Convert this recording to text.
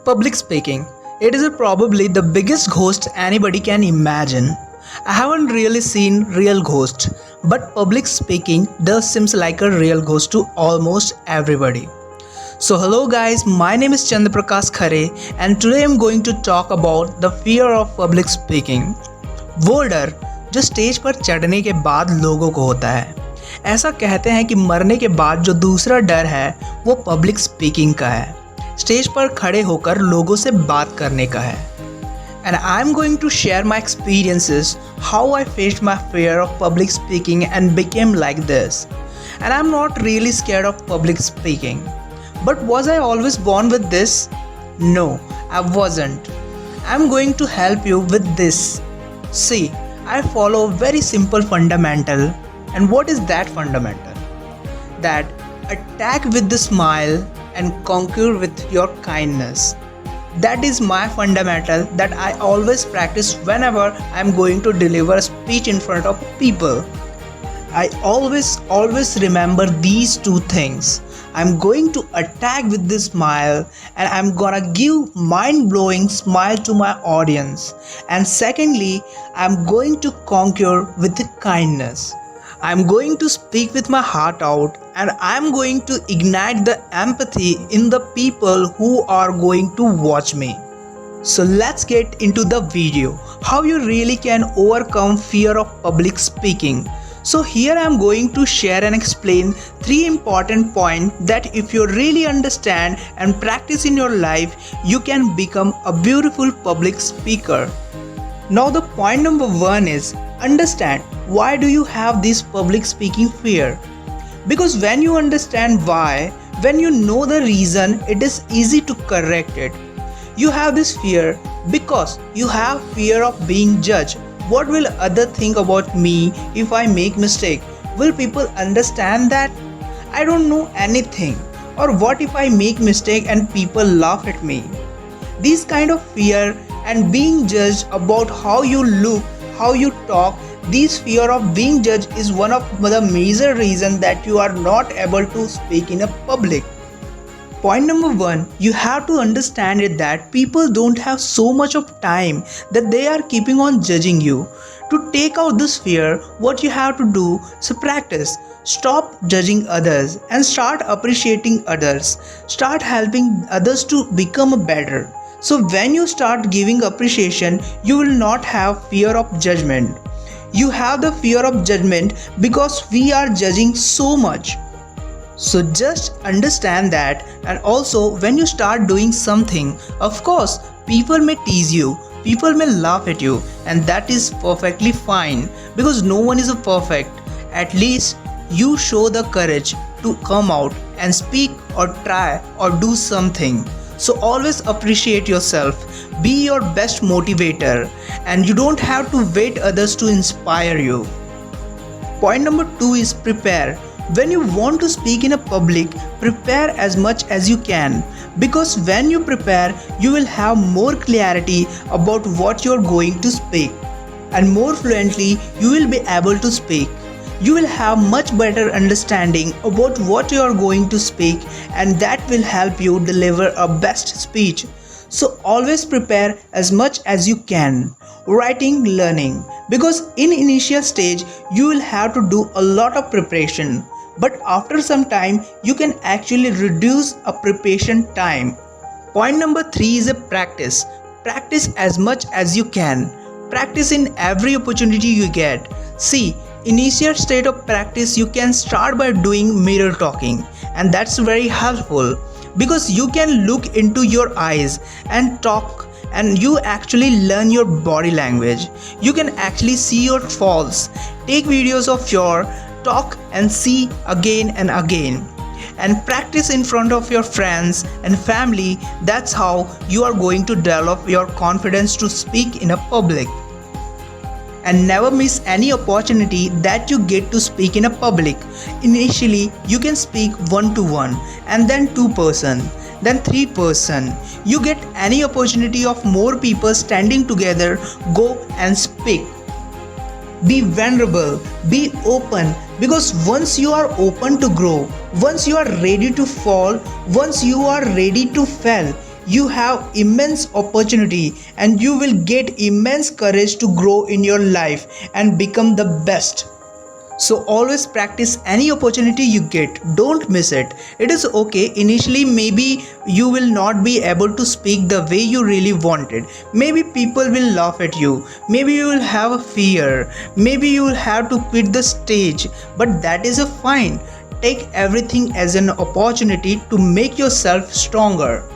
Public speaking. It is probably the biggest ghost anybody can imagine. I haven't really seen real ghosts, but public speaking does seems like a real ghost to almost everybody. So hello guys, my name is Chandraprakash Khare and today I'm going to talk about the fear of public speaking. वो डर जो stage पर चढ़ने के बाद लोगों को होता है। ऐसा कहते हैं कि मरने के बाद जो दूसरा डर है वो पब्लिक स्पीकिंग का है, स्टेज पर खड़े होकर लोगों से बात करने का है। And I'm going to share my experiences, how I faced my fear of public speaking and became like this. And I'm not really scared of public speaking. But was I always born with this? No, I wasn't. I'm going to help you with this. See, I follow very simple fundamental. And what is that fundamental? That attack with the smile and conquer with your kindness. That is my fundamental that I always practice whenever I am going to deliver a speech in front of people. I always remember these two things. I'm going to attack with this smile and I'm gonna give mind-blowing smile to my audience. And secondly, I'm going to conquer with kindness. I'm going to speak with my heart out and I'm going to ignite the empathy in the people who are going to watch me. So let's get into the video, how you really can overcome fear of public speaking. So here I am going to share and explain 3 important points that if you really understand and practice in your life, you can become a beautiful public speaker. Now the point number 1 is understand why do you have this public speaking fear? Because when you understand why, when you know the reason, it is easy to correct it. You have this fear because you have fear of being judged. What will others think about me if I make mistake? Will people understand that I don't know anything? Or what if I make mistake and people laugh at me? These kind of fear and being judged about how you look, how you talk, this fear of being judged is one of the major reasons that you are not able to speak in a public. Point number 1, you have to understand it that people don't have so much of time that they are keeping on judging you. To take out this fear, what you have to do is practice. Stop judging others and start appreciating others. Start helping others to become better. So when you start giving appreciation, you will not have fear of judgment. You have the fear of judgment because we are judging so much. So just understand that, and also when you start doing something, of course people may tease you, people may laugh at you, and that is perfectly fine because no one is perfect. At least you show the courage to come out and speak or try or do something. So always appreciate yourself, be your best motivator, and you don't have to wait others to inspire you. Point number 2 is prepare. When you want to speak in a public, prepare as much as you can, because when you prepare, you will have more clarity about what you are going to speak, and more fluently you will be able to speak. You will have much better understanding about what you are going to speak, and that will help you deliver a best speech. So always prepare as much as you can. Writing, learning, because in initial stage you will have to do a lot of preparation, but after some time you can actually reduce a preparation time. Point number 3 is a practice. Practice as much as you can. Practice in every opportunity you get. See, initial state of practice you can start by doing mirror talking, and that's very helpful because you can look into your eyes and talk, and you actually learn your body language. You can actually see your falls, take videos of your talk and see again and again, and practice in front of your friends and family. That's how you are going to develop your confidence to speak in a public. And never miss any opportunity that you get to speak in a public. Initially you can speak 1-to-1 and then 2-person, then 3-person. You get any opportunity of more people standing together, go and speak. Be vulnerable, be open, because once you are open to grow, once you are ready to fall, once you are ready to fail, You have immense opportunity and you will get immense courage to grow in your life and become the best. So always practice any opportunity you get. Don't miss it. It is okay. Initially, maybe you will not be able to speak the way you really wanted. Maybe people will laugh at you. Maybe you will have a fear. Maybe you will have to quit the stage. But that is a fine. Take everything as an opportunity to make yourself stronger.